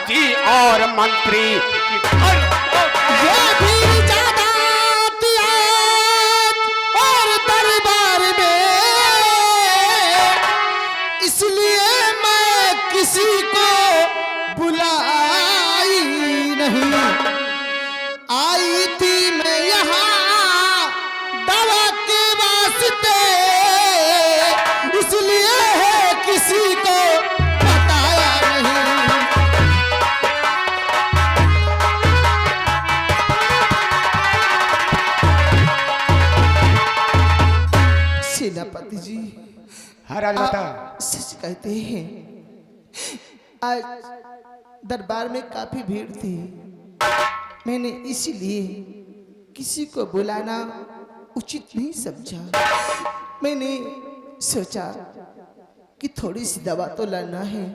जी और मंत्री की ये भी ज्यादा तियात और दरबार में, इसलिए मैं किसी को बुलाई नहीं। आई थी मैं यहाँ दवा के वास्ते, इसलिए है किसी को बताया नहीं। सेनापति जी, हाँ राजमाता, आप सच कहते हैं। आज दरबार में काफी भीड़ थी, मैंने इसीलिए किसी को बुलाना उचित नहीं समझा। मैंने सोचा कि थोड़ी सी दवा तो लाना है,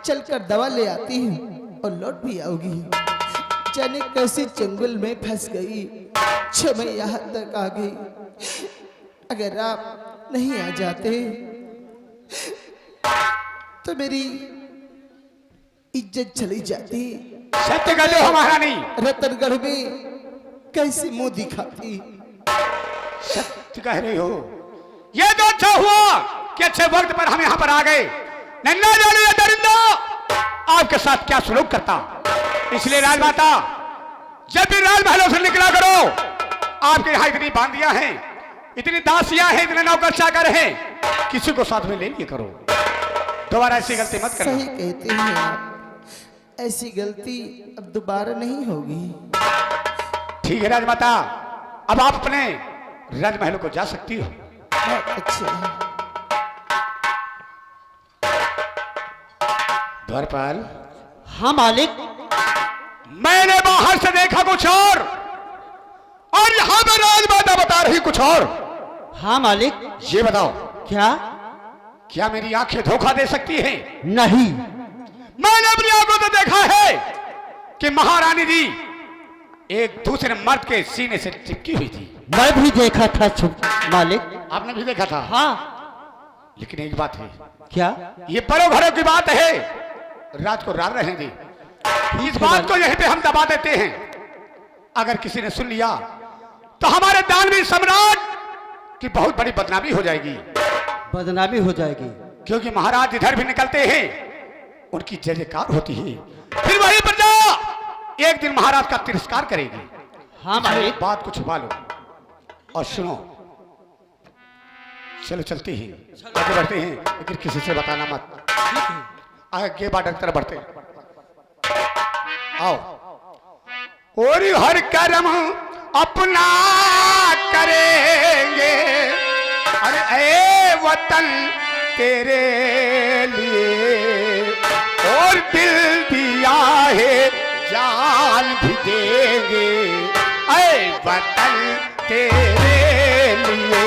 चलकर दवा ले आती हूँ और लौट भी आऊंगी। जाने कैसे जंगल में फंस गई, मैं यहाँ तक आ गई। अगर आप नहीं आ जाते तो मेरी इज्जत चली जाती। सत्य कहते हो महारानी, रतनगढ़ में कैसे मुंह दिखाती। सत्य कह रही हो। ये तो अच्छा हुआ कि अच्छे वक्त पर हम यहाँ पर आ गए। नन्ना जाने ये दरिंदा आपके साथ क्या सलूक करता। इसलिए राजमाता, जब भी राजमहलों से निकला करो, आपके यहाँ इतनी बांदियां हैं, इतनी दासियां हैं, इतने नौकर चाकर हैं, किसी को साथ में ले लिया करो। दोबारा ऐसी गलती मत करना। सही कहते हैं आप, ऐसी गलती अब दोबारा नहीं होगी। ठीक है राजमाता, अब आप अपने राजमहल को जा सकती हो। बहुत अच्छे हैं। द्वारपाल, हाँ मालिक। मैंने बाहर से देखा कुछ और यहाँ पर राजमाता बता रही कुछ और। हाँ मालिक। ये बताओ, क्या? क्या मेरी आंखें धोखा दे सकती हैं? नहीं। मैंने अपनी आंखों से देखा है कि महारानी जी एक दूसरे मर्द के सीने से चिपकी हुई थी। मैं भी देखा था मालिक। आपने भी देखा था? हाँ। लेकिन एक बात है। क्या? ये परो भरो की बात है, रात को रात रहने दी। इस बात को यहीं पे हम दबा देते हैं। अगर किसी ने सुन लिया तो हमारे दानवीर सम्राट की बहुत बड़ी बदनामी हो जाएगी। बदनामी हो जाएगी? क्योंकि महाराज इधर भी निकलते हैं, उनकी जय जयकार होती है, फिर वही प्रजा एक दिन महाराज का तिरस्कार करेगी। हाँ मालिक। बात को छुपा लो और सुनो। चलो चलते हैं, आगे बढ़ते हैं, लेकिन किसी से बताना मत। आगे बाढ़ तरफ बढ़ते हैं। आओ। और हर कर्म अपना करेंगे, अरे ए वतन तेरे लिए, और दिल दिया है जान भी देंगे, ए वतन तेरे लिए,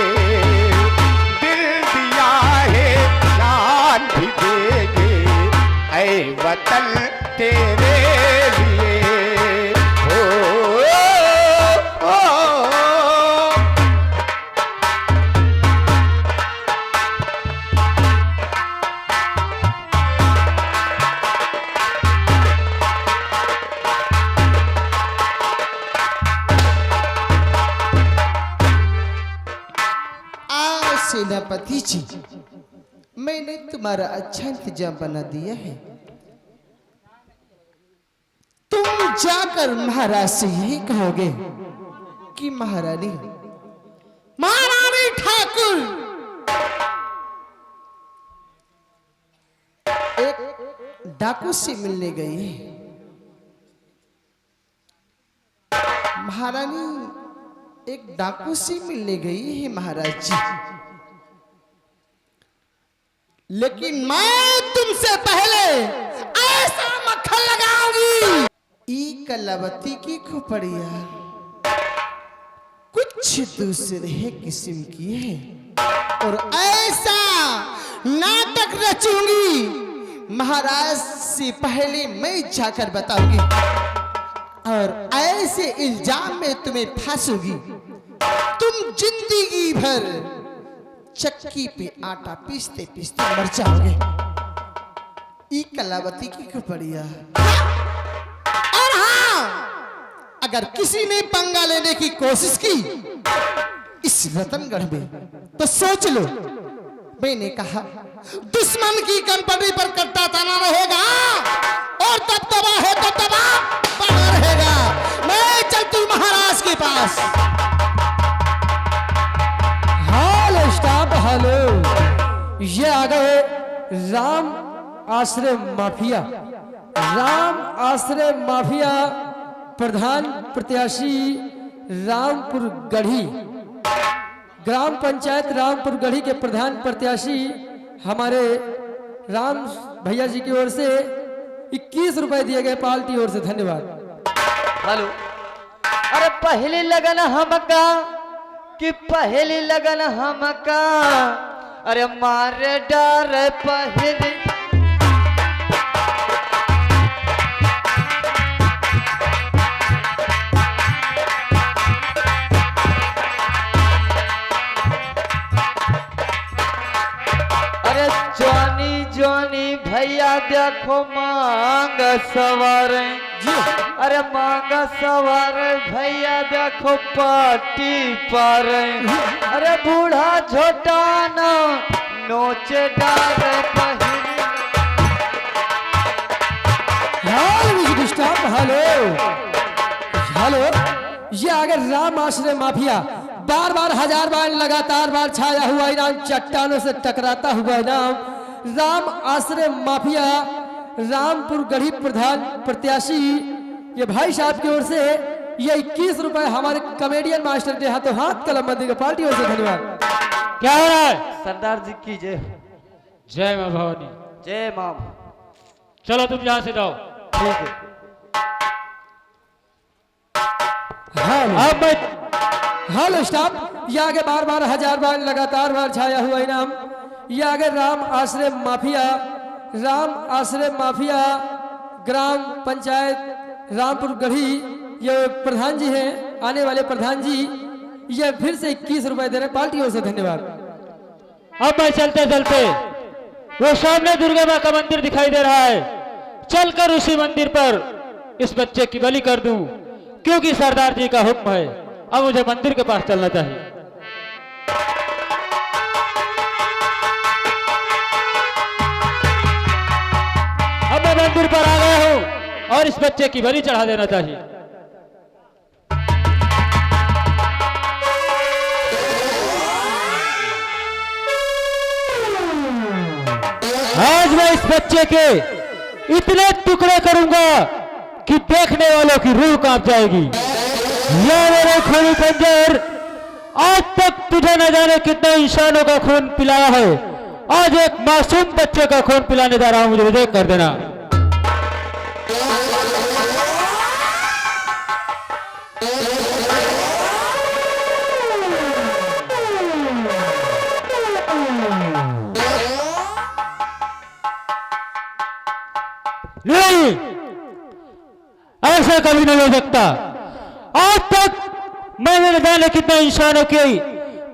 दिल दिया है जान भी देंगे, ए वतन तेरे लिए। सेनापति जी, मैंने तुम्हारा अच्छा इंतजाम बना दिया है। तुम जाकर महाराज से यही कहोगे कि महारानी महारानी ठाकुर एक डाकू से मिलने गई है। महारानी एक डाकू से मिलने गई है महाराज जी, लेकिन मैं तुमसे पहले ऐसा मक्खन लगाऊंगी। ई कलावती की खोपड़िया कुछ दूसरे किस्म की है, और ऐसा नाटक रचूंगी महाराज से पहले मैं जाकर बताऊंगी, और ऐसे इल्जाम में तुम्हें फांसूंगी। तुम जिंदगी भर चक्की पे आटा पीसते पीसते मर जाओगे। ई कलावती की कपड़िया। और हाँ, अगर किसी ने पंगा लेने की कोशिश की इस रतनगढ़ में तो सोच लो, मैंने कहा दुश्मन की कंपनी पर कट्टा ताना रहेगा और तब तबाह है तो तबाह बना रहेगा। मैं चलती महाराज के पास। Hello staff, hello. ये आ गए राम आश्रय माफिया। राम आश्रय माफिया प्रधान प्रत्याशी रामपुर गढ़ी, ग्राम पंचायत रामपुर गढ़ी के प्रधान प्रत्याशी हमारे राम भैया जी की ओर से 21 रुपए दिए गए पार्टी ओर से। धन्यवाद। हेलो। अरे पहली लगन हमका कि पहली लगन हमका, अरे मारे डर पहली। अरे जॉनी जॉनी भैया देखो मांग सवार जी। अरे मांग सवार भैया देखो पार्टी पर। अरे बूढ़ा छोटा ना नोच डार पहली। Hello music staff, hello hello. ये आगे राम आश्रय माफिया बार बार हजार बार लगातार बार छाया हुआ इनाम, चट्टानों से टकराता हुआ इनाम। राम आश्रय माफिया रामपुर गढ़ी प्रधान प्रत्याशी ये भाई साहब की ओर से ये 21 रुपए हमारे कॉमेडियन मास्टर के हाथों हाथ कलम बंदी की पार्टी ओर से। धन्यवाद। क्या हो रहा है? सरदार जी की जय। जय मां भवानी। जय मां। चलो तुम यहां से जाओ। ठीक है। अब हेलो स्टाफ, ये आगे बार बार हजार बार लगातार बार छाया हुआ इनाम। ये आगे राम आश्रय माफिया, राम आश्रय माफिया ग्राम पंचायत रामपुर गढ़ी ये प्रधान जी हैं, आने वाले प्रधान जी। ये फिर से 21 रुपए दे रहे पार्टी ओर से। धन्यवाद। अब मैं चलते चलते वो सामने दुर्गा माँ का मंदिर दिखाई दे रहा है, चलकर उसी मंदिर पर इस बच्चे की बलि कर दूं, क्योंकि सरदार जी का हुक्म है। अब मुझे मंदिर के पास चलना चाहिए। अब मैं मंदिर पर आ गया हूं और इस बच्चे की बलि चढ़ा देना चाहिए। आज मैं इस बच्चे के इतने टुकड़े करूंगा कि देखने वालों की रूह कांप जाएगी। या मेरे खूनी खंजर, आज तक तुझे न जाने कितने इंसानों का खून पिलाया है, आज एक मासूम बच्चे का खून पिलाने जा रहा हूं। मुझे विवेक कर देना। नहीं, ऐसा कभी नहीं हो सकता। आज तक मैंने न जाने कितने इंसानों की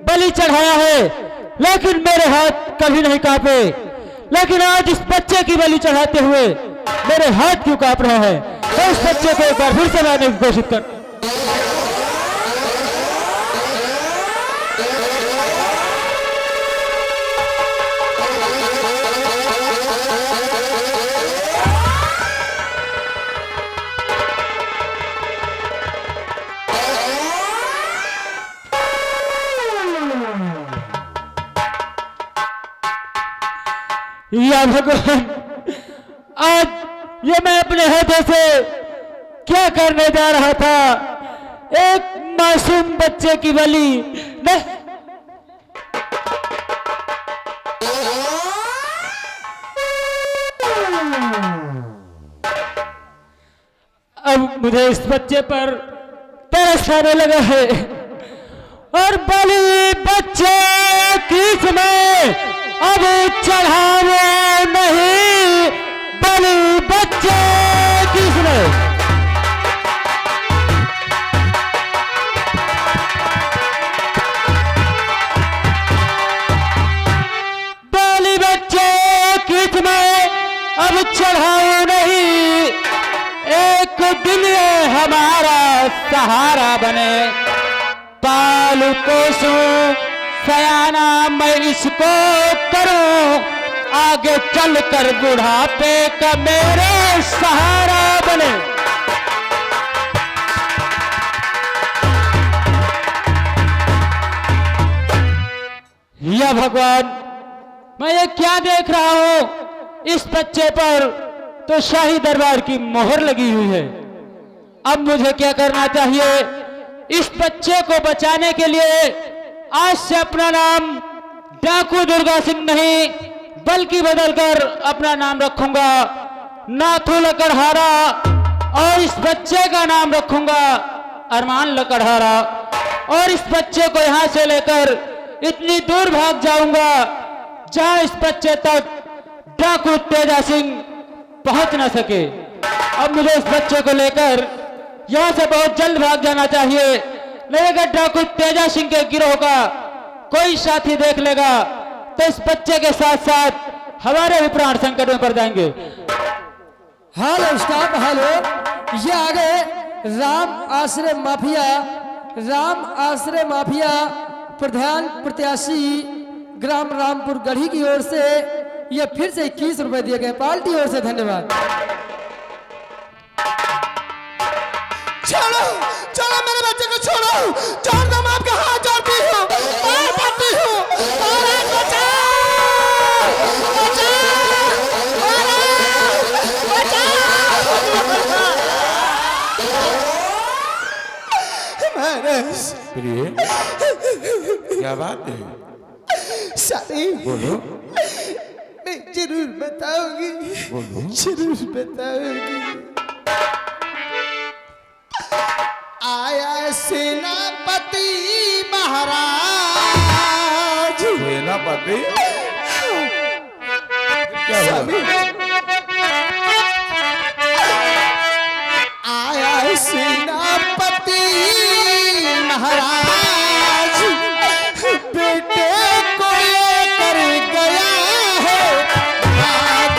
बलि चढ़ाया है, लेकिन मेरे हाथ कभी नहीं कांपे। लेकिन आज इस बच्चे की बलि चढ़ाते हुए मेरे हाथ क्यों कांप रहे हैं? तो इस बच्चे को एक बार फिर से लाने की कोशिश कर। या भगवान, आज ये मैं अपने हाथों से क्या करने जा रहा था? एक मासूम बच्चे की बलि। अब मुझे इस बच्चे पर तरस आने लगा है और बलि बच्चे की समय अब चढ़ावे नहीं, बलि बच्चे किसने? बलि बच्चे किसने? अब चढ़ाऊं नहीं, एक दिन ये हमारा सहारा बने। पालू पोसूं सयाना मैं इसको करूं, आगे चलकर बुढ़ापे का मेरे सहारा बने। या भगवान, मैं ये क्या देख रहा हूं? इस बच्चे पर तो शाही दरबार की मोहर लगी हुई है। अब मुझे क्या करना चाहिए? इस बच्चे को बचाने के लिए आज से अपना नाम डाकू दुर्गा सिंह नहीं, बल्कि बदलकर अपना नाम रखूंगा नाथू लकड़हारा, और इस बच्चे का नाम रखूंगा अरमान लकड़हारा। और इस बच्चे को यहां से लेकर इतनी दूर भाग जाऊंगा जहां इस बच्चे तक डाकू तेजा सिंह पहुंच न सके। अब मुझे इस बच्चे को लेकर यहां से बहुत जल्द भाग जाना चाहिए, नहीं अगर डाकू तेजा सिंह के गिरोह का कोई साथी देख लेगा तो इस बच्चे के साथ साथ हमारे भी प्राण संकट में पड़ जाएंगे। हेलो स्टाफ, हेलो, ये आ गए राम आश्रय माफिया, राम आश्रय माफिया प्रधान प्रत्याशी ग्राम रामपुर गढ़ी की ओर से ये फिर से 21 रुपए दिए गए, पार्टी ओर से धन्यवाद। छोड़ो छोड़ो मेरे बच्चे को, छोड़ो, छोड़ दो, मैं आपका हाथ जोड़ती हूँ, मैं पड़ती हूँ। महाराज बचाओ, महाराज प्रिय, क्या बात है? सारी बोलो मैं जरूर बताऊंगी, बोलो। जरूर बताऊंगी। आया सेनापति महाराज, सेनापति क्या हुआ? आया सेनापति महाराज, बेटे को लेकर गया है भाग।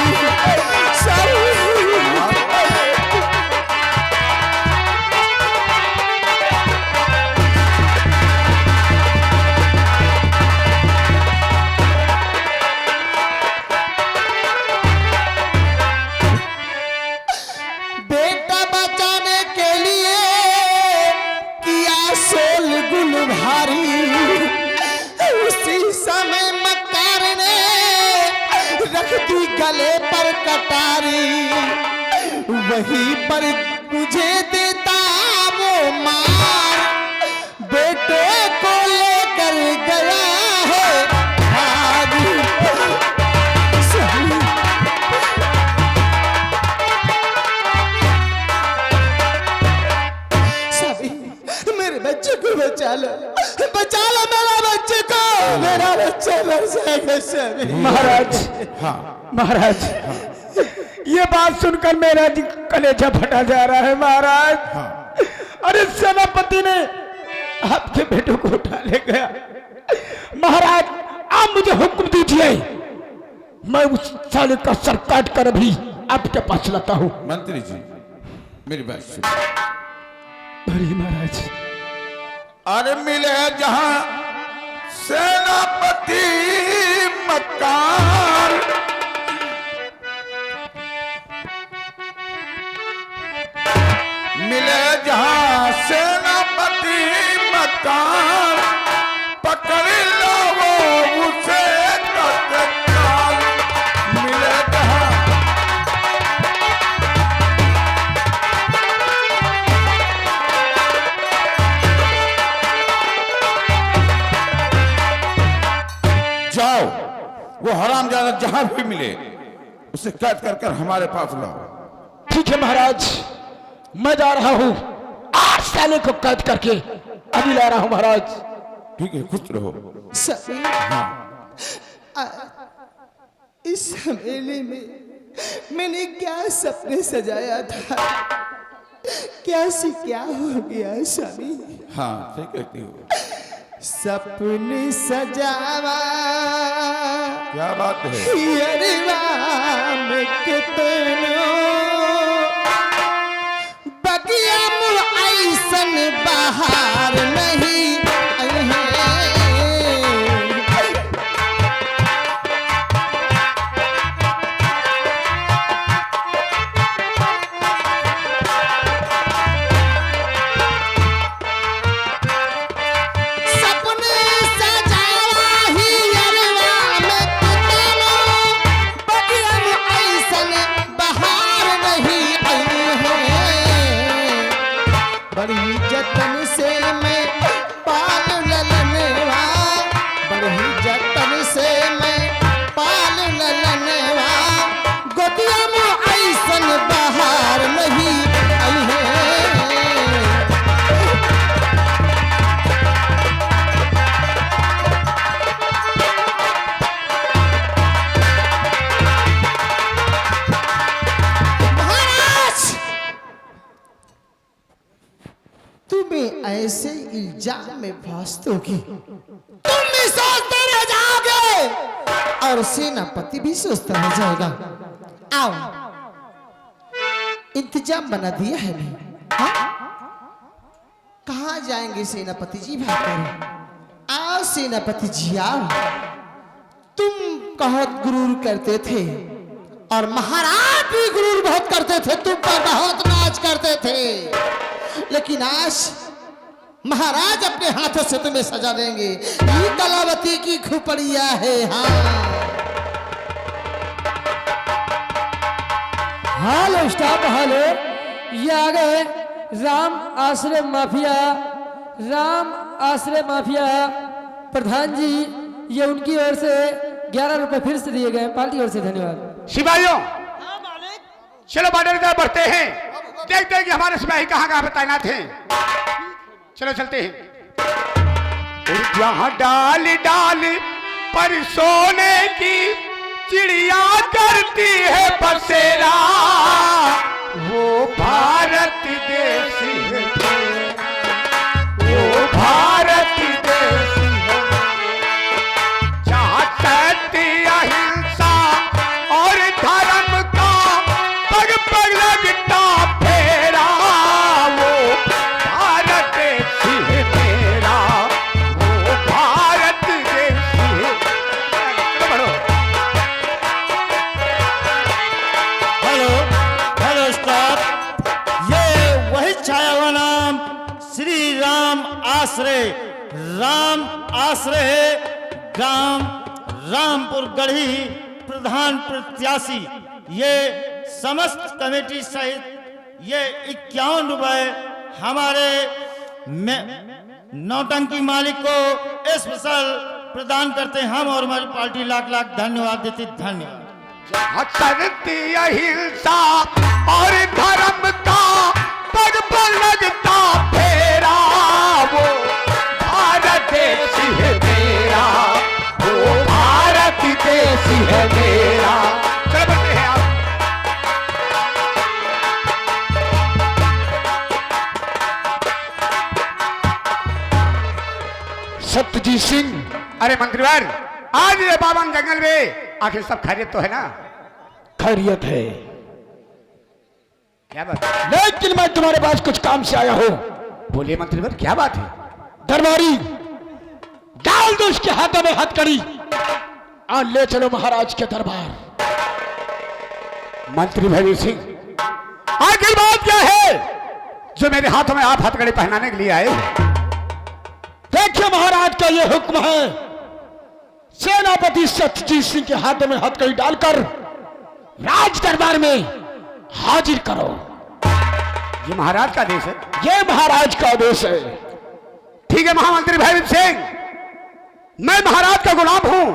बेटा बचाने के लिए किया सोल गुल भारी, उसी समय मक्कार ने रख दी गले पर कटारी, वहीं पर मुझे देता वो मार, बेटे को लेकर गया है भाग। सभी मेरे बच्चे को बचा लो, बचा लो मेरा बच्चे को, मेरा बच्चा बचाएगा सभी। महाराज, हाँ महाराज, ये बात सुनकर मेरा कलेजा फटा जा रहा है महाराज। हाँ। अरे सेनापति ने आपके बेटों को उठा ले गया। महाराज, आप मुझे हुक्म दीजिए, मैं उस साले का सर काट कर अभी आपके पास लाता हूँ। मंत्री जी मेरी बात सुनो। अरे महाराज, अरे मिले जहां सेनापति मक्कार, मिले जहां सेनापति मक्कार, पकड़ लो वो उसे तत्काल। मिले जहां जाओ, वो हरामजादा जहां भी मिले उसे कैद कर कर हमारे पास लाओ। ठीक है महाराज, मैं जा रहा हूँ, 8 साले को कैद करके अभी ला रहा हूँ महाराज। ठीक है, खुश रहो। सभी इस हवेली में मैंने क्या सपने सजाया था, क्या से क्या हो गया स्वामी। हाँ ठीक कहती हो। सपने सजावा क्या बात है? हियरवा में कितनो बगिया में ऐसन बहार नहीं है। सपने सजावा हियरवा में कितनो बगिया में ऐसन बहार नहीं है। बड़ी जतन से मैं पाल ललनवा, बड़ी जतन से मैं पाल ललनवा, गोदिया में ऐसन बहार नहीं आई है। महाराज, तुम्हें ऐसे इल्जाम में फंसोगी, तुम भी सोचते रह जाओगे और सेनापति भी सोचता रह जाएगा। आओ, इंतजाम बना दिया है नहीं? हाँ? कहाँ जाएंगे सेनापति जी? भाग आओ सेनापति जी आओ। तुम बहुत गुरूर करते थे और महाराज भी गुरूर बहुत करते थे, तुम पर बहुत नाच करते थे, लेकिन आज महाराज अपने हाथों से तुम्हें सजा देंगे। ये कलावती की खुपड़िया है। हाँ हाल स्टाफ हाल, ये आ गए राम आश्रय माफिया, राम आश्रय माफिया प्रधान जी। ये उनकी ओर से 11 रुपए फिर से दिए गए, पार्टी ओर से धन्यवाद। सिपाहियों, चलो बॉर्डर की तरफ बढ़ते हैं, देखते हैं कि हमारे सिपाही कहाँ कहाँ पर तैनात हैं। चलो चलते हैं। जहाँ डाल डाल पर सोने की चिड़िया करती है बसेरा, वो भारत देश है, वो भारत देश है। जहाँ सत्य अहिंसा और धर्म का पग पग लगता फेरा, वो भारत देश है मेरा, वो भारत देश है। चलो बढ़ो। हेलो हेलो स्टाफ, ये वही छाया हुआ नाम श्री राम आश्रय, राम आश्रय है, ग्राम रामपुर गढ़ी, प्रधान प्रत्याशी। ये समस्त कमेटी सहित ये 51 रुपए हमारे नौटंकी मालिक को स्पेशल प्रदान करते हैं। हम और हमारी पार्टी लाख लाख धन्यवाद देती। धन्यवाद। सत्य अहिंसा और धर्म का पग पर लगता फेरा, वो भारत देश है मेरा, वो भारत देश है मेरा। चलो बढ़ते हैं आप। सत्यजीत सिंह, अरे मंत्रीवर, आज ये बावन जंगल में आखिर सब खैरियत तो है ना? खैरियत है, क्या बात? लेकिन मैं तुम्हारे पास कुछ काम से आया हूँ। बोलिए मंत्रीवर, क्या बात है? दरबारी, डाल दो उसके हाथों में हथकड़ी और ले चलो महाराज के दरबार। मंत्री भैरी सिंह, आखिर बात क्या है जो मेरे हाथों में आप हथकड़ी पहनाने के लिए आए? देखिए महाराज का ये हुक्म है, सेनापति सत्यजीत सिंह के हाथों में हथकड़ी डालकर राज दरबार में हाजिर करो। ये महाराज का आदेश है? ये महाराज का आदेश है। ठीक है महामंत्री भैरव सिंह, मैं महाराज का गुलाम हूं।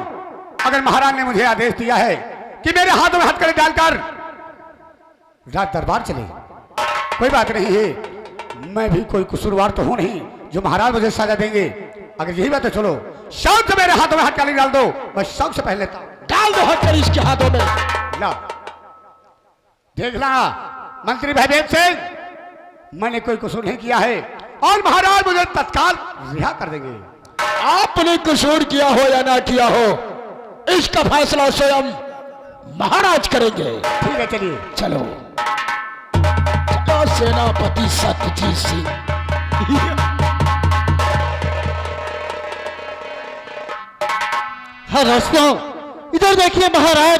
अगर महाराज ने मुझे आदेश दिया है कि मेरे हाथों में हथकड़ी डालकर राज दरबार चले, कोई बात नहीं है। मैं भी कोई कसूरवार तो हूं नहीं जो महाराज मुझे सजा देंगे। अगर यही बात है, चलो शौक से मेरे हाथों में हथकड़ी डाल दो, मैं शौक से पहन लेता हूं। डाल दो हथकड़ी इसके हाथों में। ला, देखना मंत्री भैरव सिंह, मैंने कोई कसूर नहीं किया है और महाराज मुझे तत्काल रिहा कर देंगे। आपने कसूर किया हो या ना किया हो, इसका फैसला स्वयं महाराज करेंगे। ठीक है, चलिए। चलो चलो सेनापति सत्यजीत सिंह। हाँ दोस्तों, इधर देखिए महाराज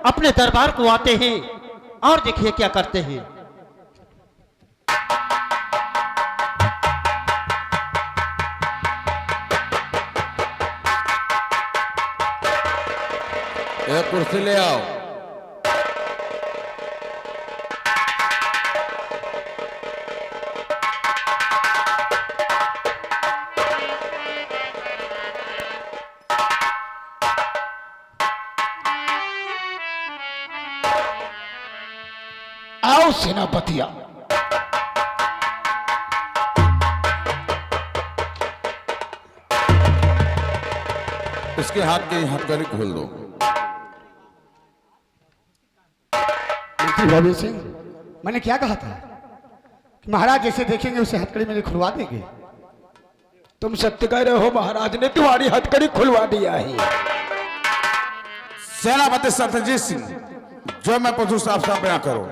अपने दरबार को आते हैं और देखिए क्या करते हैं। एक कुर्सी ले आओ। आओ सेनापतिया। इसके हाथ की हथकड़ी खोल दो। मंत्री भव्य सिंह, मैंने क्या कहा था कि महाराज जैसे देखेंगे उसे हथकड़ी मेरे खुलवा देंगे। तुम सत्य कह रहे हो, महाराज ने तुम्हारी हथकड़ी खुलवा दिया है। सेनापति सत्यजीत सिंह, जो मैं पूछूं साफ साफ बयां करो।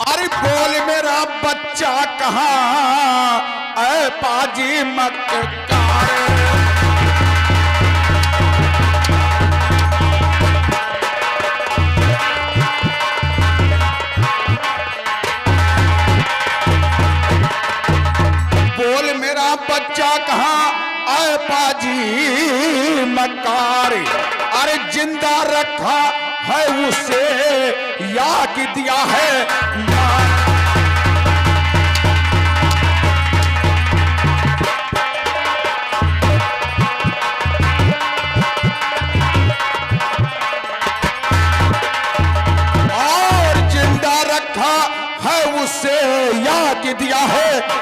अरे बोल मेरा बच्चा कहाँ, ऐ पाजी मक्कार। बोल मेरा बच्चा कहाँ, ऐ पाजी मक्कार। अरे जिंदा रखा है उसे या कि दिया है मार। और जिंदा रखा है उसे या कि दिया है मार।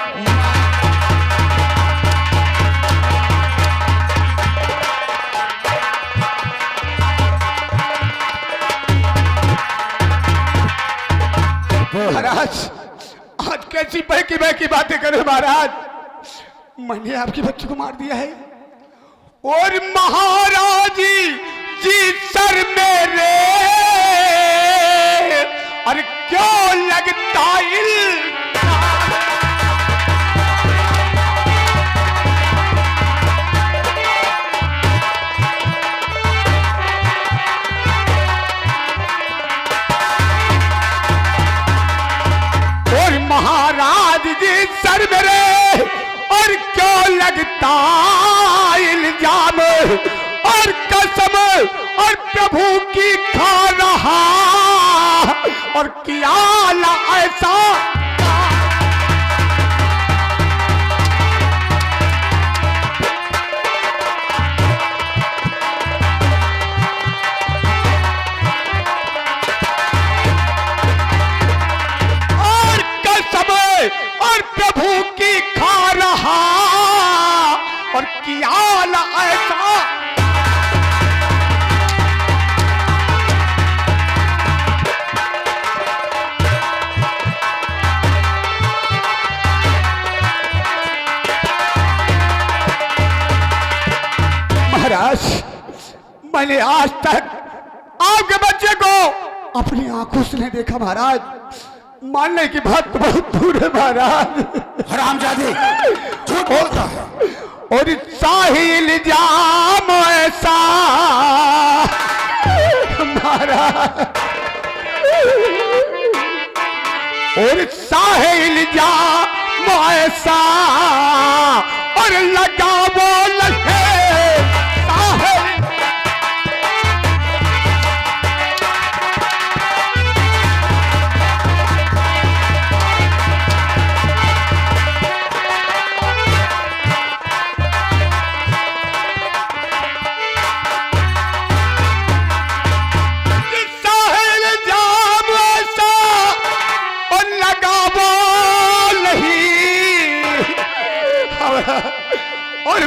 महाराज आज कैसी बहकी बहकी बातें करे महाराज। मैंने आपके बच्चे को मार दिया है और महाराज जी सर मेरे और क्यों लगता महाराज जी सर मेरे और क्यों लगता इल्जाम और कसम और प्रभु की खा रहा और किया ना ऐसा। और प्रभु की खा रहा और किया ना ऐसा। महाराज मैंने आज तक आपके बच्चे को अपनी आंखों से नहीं देखा महाराज। मानने की बात बहुत दूर है महाराज। हरामजादे, झूठ बोलता है। और साहिल जाम ऐसा महाराज, और साहिल जाम ऐसा और लगा वो लगे साहिल। और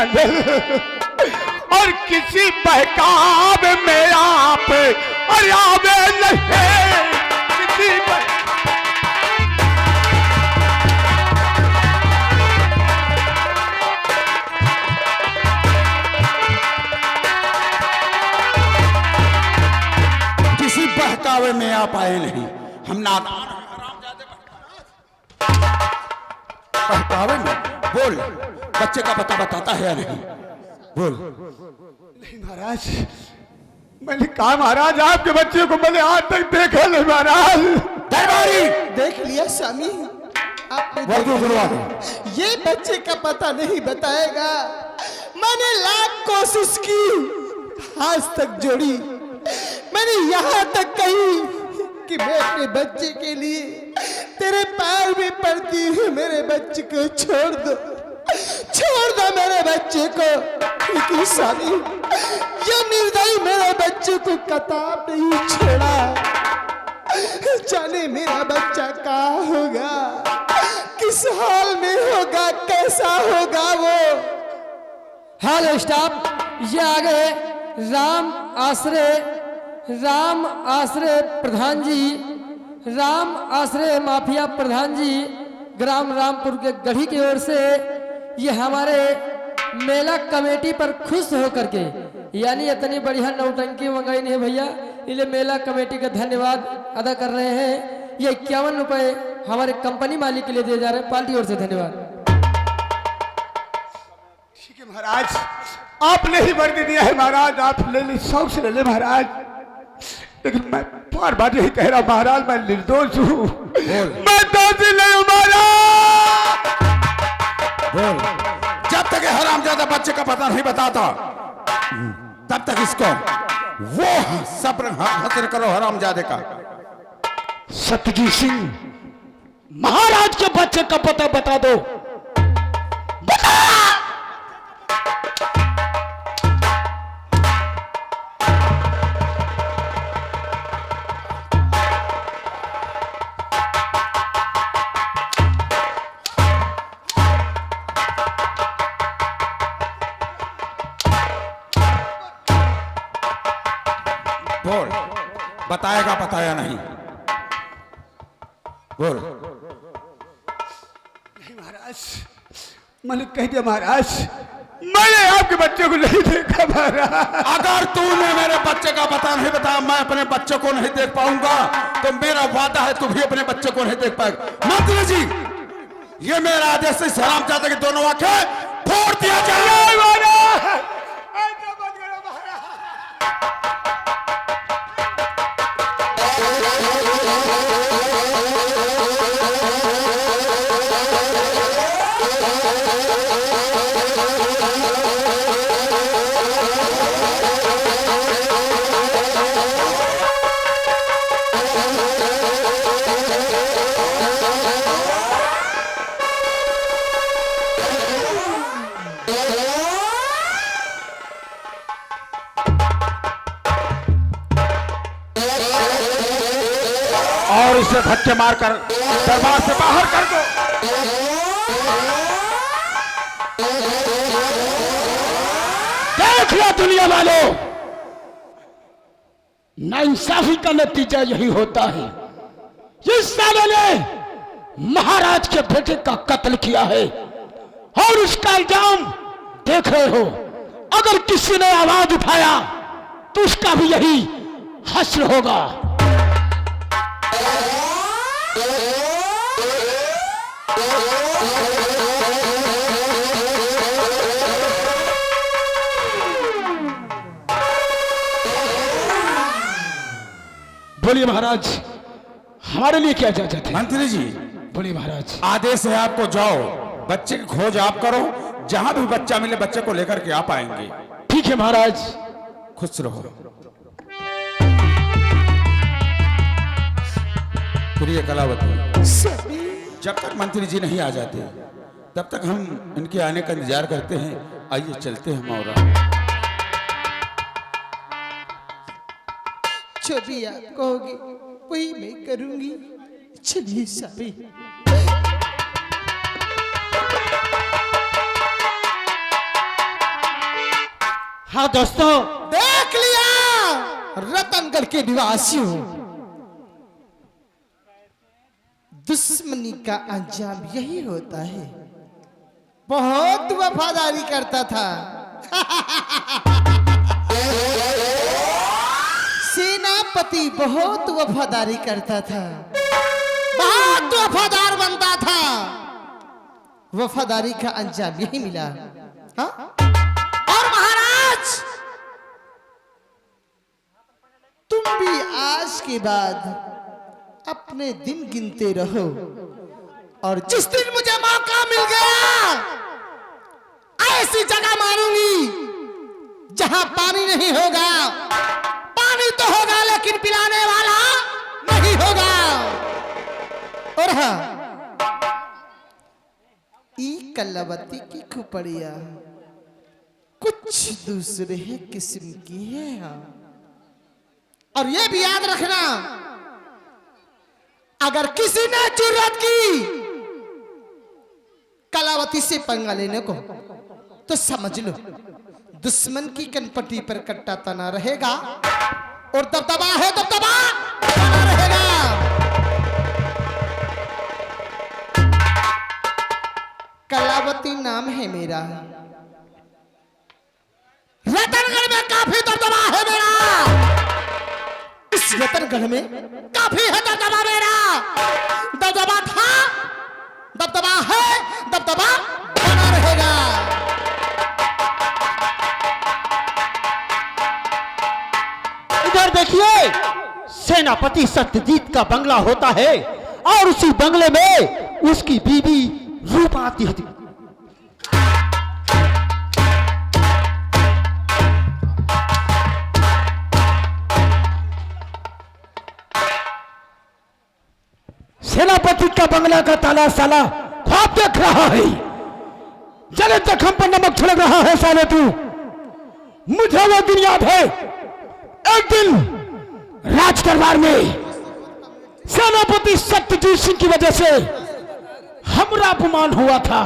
मंजिल और किसी बहकाव में आप और आवे नहीं किसी किसी बहकावे में आप आए नहीं। हम नादान बहकावे में बोल, बच्चे का पता बताता है या नहीं? बोल। नहीं महाराज, मैंने कहा महाराज आपके बच्चे को मैंने आज तक देखा नहीं महाराज। दरबारी देख लिया स्वामी, आपने वर्दू खुलवा दो। ये बच्चे का पता नहीं बताएगा। मैंने लाख कोशिश की, आज तक जोड़ी। मैंने यहाँ तक कही कि मैं अपने बच्चे के लिए तेरे पैर में पड़ती हूँ, मेरे बच्चे को छोड़ दो, छोड़ दो मेरे बच्चे को। लेकिन स्वामी, ये निर्दयी मेरे बच्चे को कताब नहीं छोड़ा। जाने मेरा बच्चा कहाँ होगा, किस हाल में होगा, कैसा होगा वो। हेलो स्टाफ, ये आ गए राम आश्रय प्रधान जी, राम आश्रय माफिया प्रधान जी, ग्राम रामपुर के गढ़ी की ओर से। ये हमारे मेला कमेटी पर खुश होकर के, यानी इतनी बढ़िया नौटंकी मंगाई नहीं है भैया, इसलिए मेला कमेटी का धन्यवाद अदा कर रहे हैं। ये 51 रुपए हमारे कंपनी मालिक के लिए दिए जा रहे हैं, पार्टी ओर से धन्यवाद। ठीक है महाराज, आपने ही वर्दी दिया है महाराज, आप ले ली, शौक से ले ले महाराज। लेकिन मैं बार बार यही कह रहा महाराज, मैं निर्दोष हूँ, मैं दोषी नहीं हूँ महाराज। बोल। जब तक ये हरामजादा बच्चे का पता नहीं बताता तब तक इसको वो सब्र हासिल करो हरामजादे का। सतजी सिंह, महाराज के बच्चे का पता बता दो। बोल, बताएगा बताया नहीं? बोल। नहीं महाराज, मैंने कह दिया महाराज, मैंने आपके बच्चे को नहीं देखा महाराज। अगर तूने मेरे बच्चे का पता नहीं बताया, मैं अपने बच्चे को नहीं देख पाऊंगा, तो मेरा वादा है तू भी अपने बच्चे को नहीं देख पाएगा। मंत्री जी, ये मेरा आदेश है, हरामजादे की दोनों आंखें फोड़ दिया जाए। और इसे धक्के मारकर दरबार से बाहर कर दो। देख लो दुनिया वालों, नाइंसाफी का नतीजा यही होता है। जिस साले ने महाराज के बेटे का कत्ल किया है और उसका इल्जाम देख रहे हो, अगर किसी ने आवाज उठाया तो उसका भी यही हश्र होगा। बोलिए महाराज, हमारे लिए क्या इजाजत है? मंत्री जी, बोलिए महाराज। आदेश है आपको, जाओ बच्चे की खोज आप करो, जहां भी बच्चा मिले बच्चे को लेकर के आप आएंगे। ठीक है महाराज, खुश रहो। प्रिय कलावती, जब तक मंत्री जी नहीं आ जाते तब तक हम इनके आने का इंतजार करते हैं। आइए चलते हैं मौरा। जो भी आप कहोगे वही मैं करूंगी। चलिए सभी। हाँ दोस्तों, देख लिया रतनगढ़ के निवासियों, दुश्मनी का अंजाम यही होता है। बहुत वफादारी करता था सेनापति, बहुत वफादारी करता था, बहुत वफादार बनता था। वफादारी का अंजाम यही मिला। हाँ? और महाराज, तुम भी आज के बाद अपने दिन गिनते रहो, और जिस दिन मुझे मौका मिल गया ऐसी जगह मारूंगी जहां पानी नहीं होगा। पानी तो होगा लेकिन पिलाने वाला नहीं होगा। और हाँ, ई कलावती की खुपड़िया कुछ दूसरे किस्म की है। हाँ, और ये भी याद रखना, अगर किसी ने जुर्रत की कलावती से पंगा लेने को, तो समझ लो दुश्मन की कनपट्टी पर कट्टा तना रहेगा, और दबदबा है दबदबा बना रहेगा। कलावती नाम है मेरा, रतनगढ़ में काफी दबदबा है मेरा, इस रतनगढ़ में काफी है दबदबा मेरा। दबदबा था, दबदबा है, दबदबा बना रहेगा। इधर देखिए, सेनापति सत्यजीत का बंगला होता है, और उसी बंगले में उसकी बीवी रूपा आती थी। सेनापति का बंगला का ताला साला ख्वाब देख रहा है। जले जख्म पर नमक छिड़क रहा है साले तू। मुझे वो दिन याद है, एक दिन राज दरबार में सेनापति सत्यजीत सिंह की वजह से हमारा अपमान हुआ था।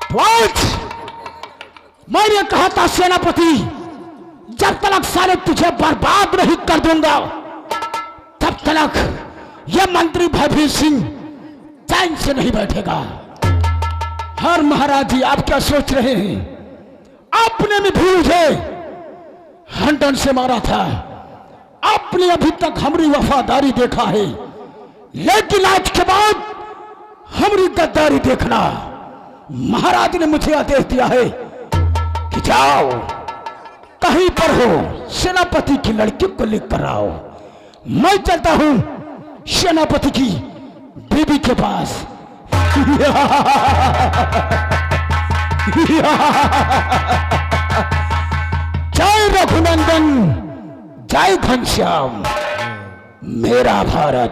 तो आज मैंने कहा था, सेनापति जब तक साले तुझे बर्बाद नहीं कर दूंगा, तब तक यह मंत्री भयभीत सिंह चैन से नहीं बैठेगा। हर महाराज जी, आप क्या सोच रहे हैं? आपने भी मुझे हंडन से मारा था, आपने अभी तक हमारी वफादारी देखा है, लेकिन आज के बाद हमारी गद्दारी देखना। महाराज ने मुझे आदेश दिया है कि जाओ, कहीं पर हो सेनापति की लड़की को लेकर आओ। मैं चलता हूं सेनापति की बीबी के पास। जय रघुनंदन, जय घनश्याम, मेरा भारत।